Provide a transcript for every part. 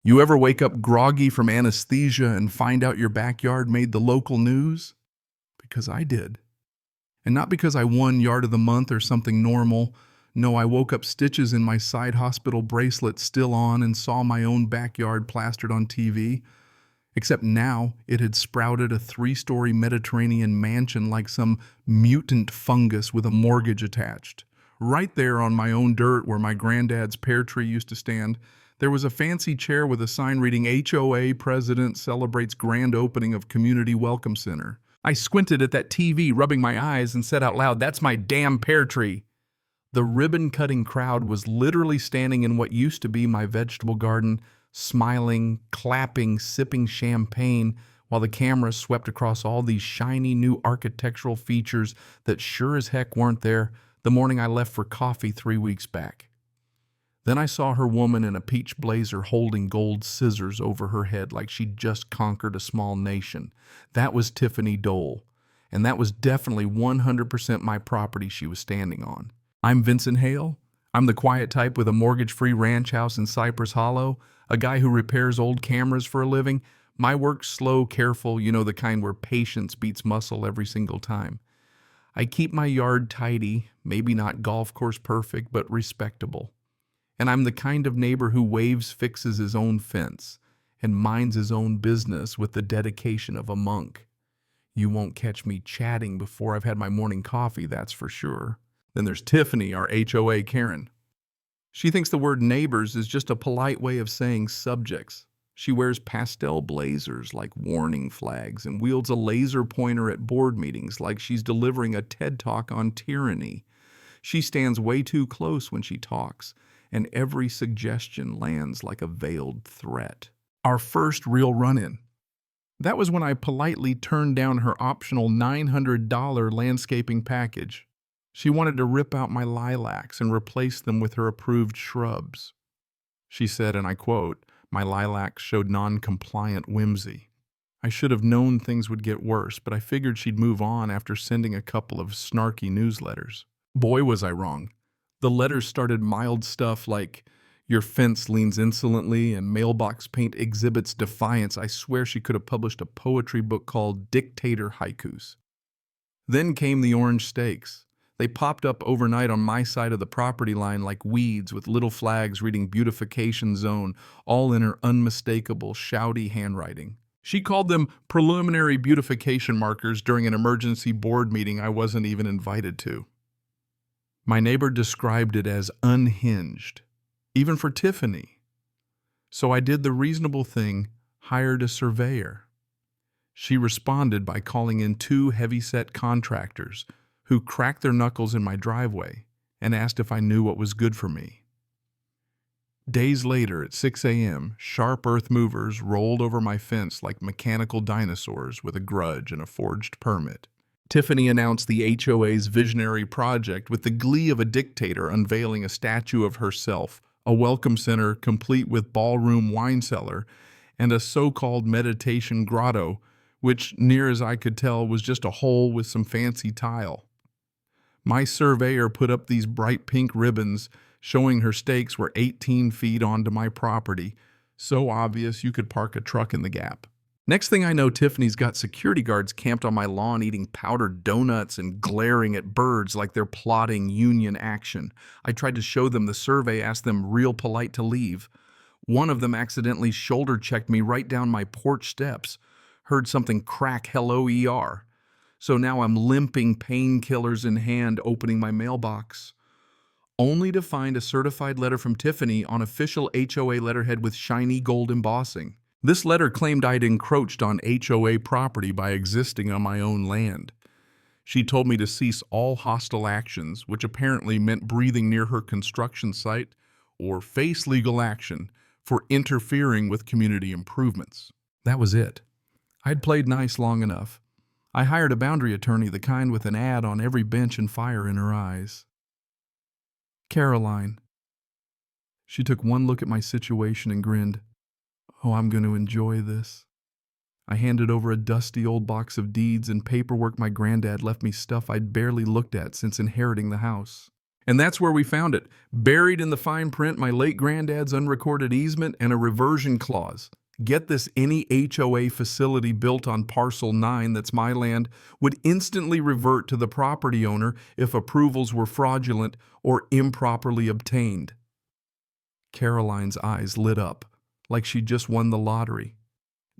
You ever wake up groggy from anesthesia and find out your backyard made the local news? Because I did. And not because I won Yard of the Month or something normal. No, I woke up stitches in my side hospital bracelet still on and saw my own backyard plastered on TV. Except now it had sprouted a 3-story Mediterranean mansion like some mutant fungus with a mortgage attached. Right there on my own dirt where my granddad's pear tree used to stand, there was a fancy chair with a sign reading HOA President celebrates grand opening of Community Welcome Center. I squinted at that TV, rubbing my eyes, and said out loud, "That's my damn pear tree." The ribbon-cutting crowd was literally standing in what used to be my vegetable garden, smiling, clapping, sipping champagne, while the camera swept across all these shiny new architectural features that sure as heck weren't there the morning I left for coffee 3 weeks back. Then I saw her woman in a peach blazer holding gold scissors over her head like she'd just conquered a small nation. That was Tiffany Dole, and that was definitely 100% my property she was standing on. I'm Vincent Hale. I'm the quiet type with a mortgage-free ranch house in Cypress Hollow, a guy who repairs old cameras for a living. My work's slow, careful, you know, the kind where patience beats muscle every single time. I keep my yard tidy, maybe not golf course perfect, but respectable. And I'm the kind of neighbor who fixes his own fence and minds his own business with the dedication of a monk. You won't catch me chatting before I've had my morning coffee, that's for sure. Then there's Tiffany, our HOA Karen. She thinks the word neighbors is just a polite way of saying subjects. She wears pastel blazers like warning flags and wields a laser pointer at board meetings like she's delivering a TED Talk on tyranny. She stands way too close when she talks, and every suggestion lands like a veiled threat. Our first real run-in. That was when I politely turned down her optional $900 landscaping package. She wanted to rip out my lilacs and replace them with her approved shrubs. She said, and I quote, "My lilacs showed non-compliant whimsy. I should have known things would get worse, but I figured she'd move on after sending a couple of snarky newsletters." Boy, was I wrong. The letters started mild stuff like, "Your fence leans insolently and mailbox paint exhibits defiance." I swear she could have published a poetry book called Dictator Haikus. Then came the orange stakes. They popped up overnight on my side of the property line like weeds with little flags reading Beautification Zone, all in her unmistakable, shouty handwriting. She called them preliminary beautification markers during an emergency board meeting I wasn't even invited to. My neighbor described it as unhinged, even for Tiffany. So I did the reasonable thing, hired a surveyor. She responded by calling in 2 heavy-set contractors who cracked their knuckles in my driveway and asked if I knew what was good for me. Days later, at 6 a.m., sharp earth movers rolled over my fence like mechanical dinosaurs with a grudge and a forged permit. Tiffany announced the HOA's visionary project with the glee of a dictator unveiling a statue of herself, a welcome center complete with ballroom wine cellar, and a so-called meditation grotto, which, near as I could tell, was just a hole with some fancy tile. My surveyor put up these bright pink ribbons showing her stakes were 18 feet onto my property, so obvious you could park a truck in the gap. Next thing I know, Tiffany's got security guards camped on my lawn eating powdered donuts and glaring at birds like they're plotting union action. I tried to show them the survey, asked them real polite to leave. One of them accidentally shoulder-checked me right down my porch steps. Heard something crack "Hello ER." So now I'm limping, painkillers in hand, opening my mailbox, only to find a certified letter from Tiffany on official HOA letterhead with shiny gold embossing. This letter claimed I'd encroached on HOA property by existing on my own land. She told me to cease all hostile actions, which apparently meant breathing near her construction site, or face legal action for interfering with community improvements. That was it. I'd played nice long enough. I hired a boundary attorney, the kind with an ad on every bench and fire in her eyes. Caroline. She took one look at my situation and grinned. "Oh, I'm going to enjoy this." I handed over a dusty old box of deeds and paperwork my granddad left me, stuff I'd barely looked at since inheriting the house. And that's where we found it. Buried in the fine print, my late granddad's unrecorded easement and a reversion clause. Get this, any HOA facility built on parcel 9 that's my land would instantly revert to the property owner if approvals were fraudulent or improperly obtained. Caroline's eyes lit up, like she'd just won the lottery.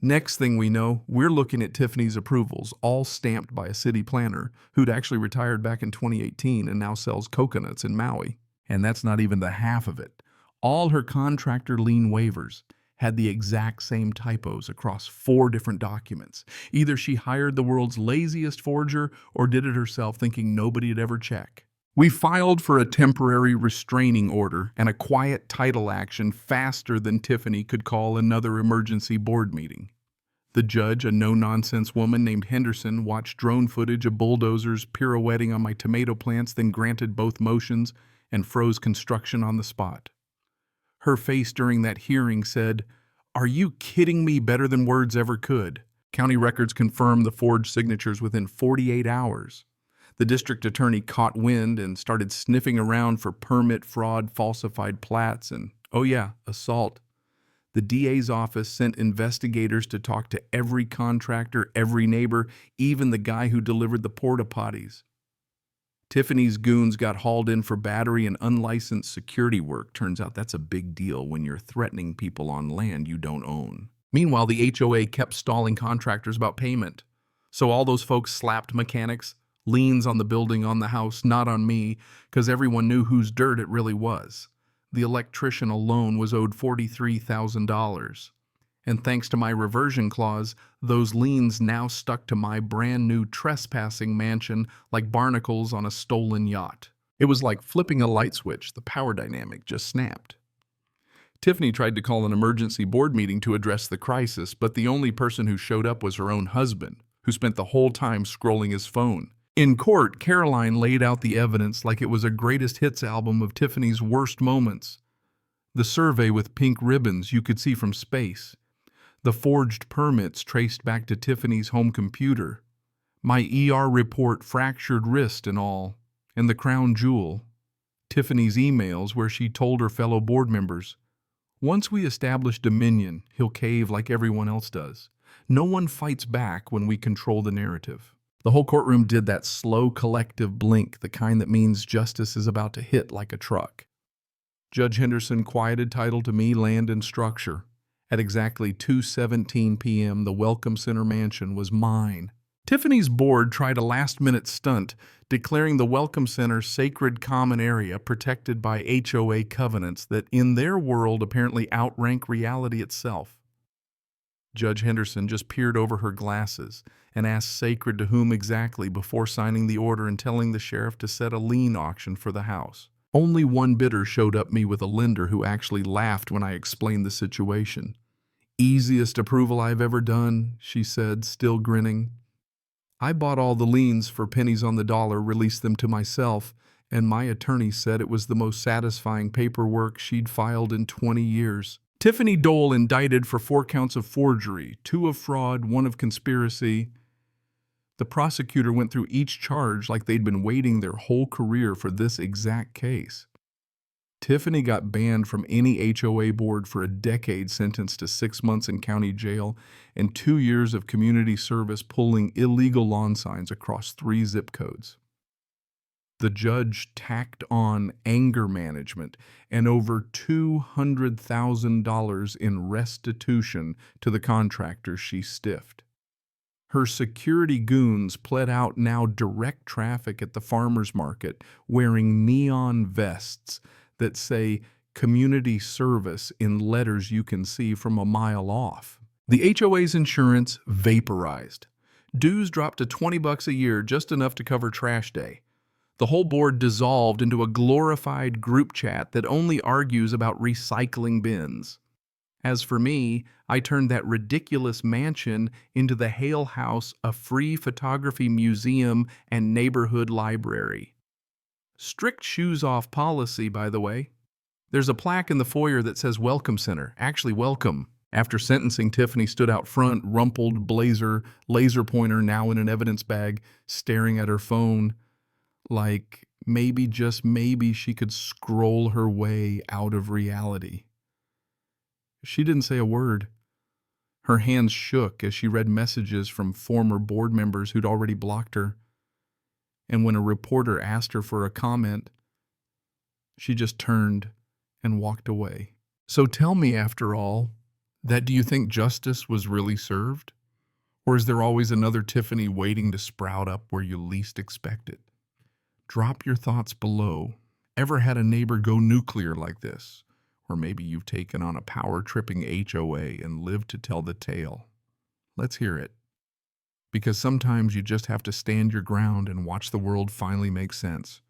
Next thing we know, we're looking at Tiffany's approvals, all stamped by a city planner who'd actually retired back in 2018 and now sells coconuts in Maui. And that's not even the half of it. All her contractor lien waivers had the exact same typos across 4 different documents. Either she hired the world's laziest forger or did it herself thinking nobody'd ever check. We filed for a temporary restraining order and a quiet title action faster than Tiffany could call another emergency board meeting. The judge, a no-nonsense woman named Henderson, watched drone footage of bulldozers pirouetting on my tomato plants, then granted both motions and froze construction on the spot. Her face during that hearing said, "Are you kidding me?" better than words ever could. County records confirmed the forged signatures within 48 hours. The district attorney caught wind and started sniffing around for permit fraud, falsified plats, and, oh yeah, assault. The DA's office sent investigators to talk to every contractor, every neighbor, even the guy who delivered the porta potties. Tiffany's goons got hauled in for battery and unlicensed security work. Turns out that's a big deal when you're threatening people on land you don't own. Meanwhile, the HOA kept stalling contractors about payment. So all those folks slapped mechanics, liens on the building, on the house, not on me, because everyone knew whose dirt it really was. The electrician alone was owed $43,000. And thanks to my reversion clause, those liens now stuck to my brand new trespassing mansion like barnacles on a stolen yacht. It was like flipping a light switch. The power dynamic just snapped. Tiffany tried to call an emergency board meeting to address the crisis, but the only person who showed up was her own husband, who spent the whole time scrolling his phone. In court, Caroline laid out the evidence like it was a greatest hits album of Tiffany's worst moments. The survey with pink ribbons you could see from space. The forged permits traced back to Tiffany's home computer. My ER report, fractured wrist and all. And the crown jewel, Tiffany's emails where she told her fellow board members, "Once we establish dominion, he'll cave like everyone else does. No one fights back when we control the narrative." The whole courtroom did that slow collective blink, the kind that means justice is about to hit like a truck. Judge Henderson quieted title to me, land, and structure. At exactly 2:17 p.m., the Welcome Center mansion was mine. Tiffany's board tried a last-minute stunt, declaring the Welcome Center sacred common area protected by HOA covenants that, in their world, apparently outrank reality itself. Judge Henderson just peered over her glasses and asked sacred to whom exactly before signing the order and telling the sheriff to set a lien auction for the house. Only one bidder showed up me with a lender who actually laughed when I explained the situation. "Easiest approval I've ever done," she said, still grinning. "I bought all the liens for pennies on the dollar, released them to myself, and my attorney said it was the most satisfying paperwork she'd filed in 20 years. Tiffany Dole indicted for 4 counts of forgery, 2 of fraud, 1 of conspiracy. The prosecutor went through each charge like they'd been waiting their whole career for this exact case. Tiffany got banned from any HOA board for a decade, sentenced to 6 months in county jail and 2 years of community service pulling illegal lawn signs across 3 zip codes. The judge tacked on anger management and over $200,000 in restitution to the contractors she stiffed. Her security goons pled out now direct traffic at the farmer's market wearing neon vests that say community service in letters you can see from a mile off. The HOA's insurance vaporized. Dues dropped to $20 a year, just enough to cover trash day. The whole board dissolved into a glorified group chat that only argues about recycling bins. As for me, I turned that ridiculous mansion into the Hale House, a free photography museum and neighborhood library. Strict shoes-off policy, by the way. There's a plaque in the foyer that says Welcome Center, actually welcome. After sentencing, Tiffany stood out front, rumpled blazer, laser pointer now in an evidence bag, staring at her phone like, Maybe, just maybe, she could scroll her way out of reality. She didn't say a word. Her hands shook as she read messages from former board members who'd already blocked her. And when a reporter asked her for a comment, she just turned and walked away. So tell me, after all, that do you think justice was really served? Or is there always another Tiffany waiting to sprout up where you least expect it? Drop your thoughts below. Ever had a neighbor go nuclear like this? Or maybe you've taken on a power-tripping HOA and lived to tell the tale. Let's hear it. Because sometimes you just have to stand your ground and watch the world finally make sense.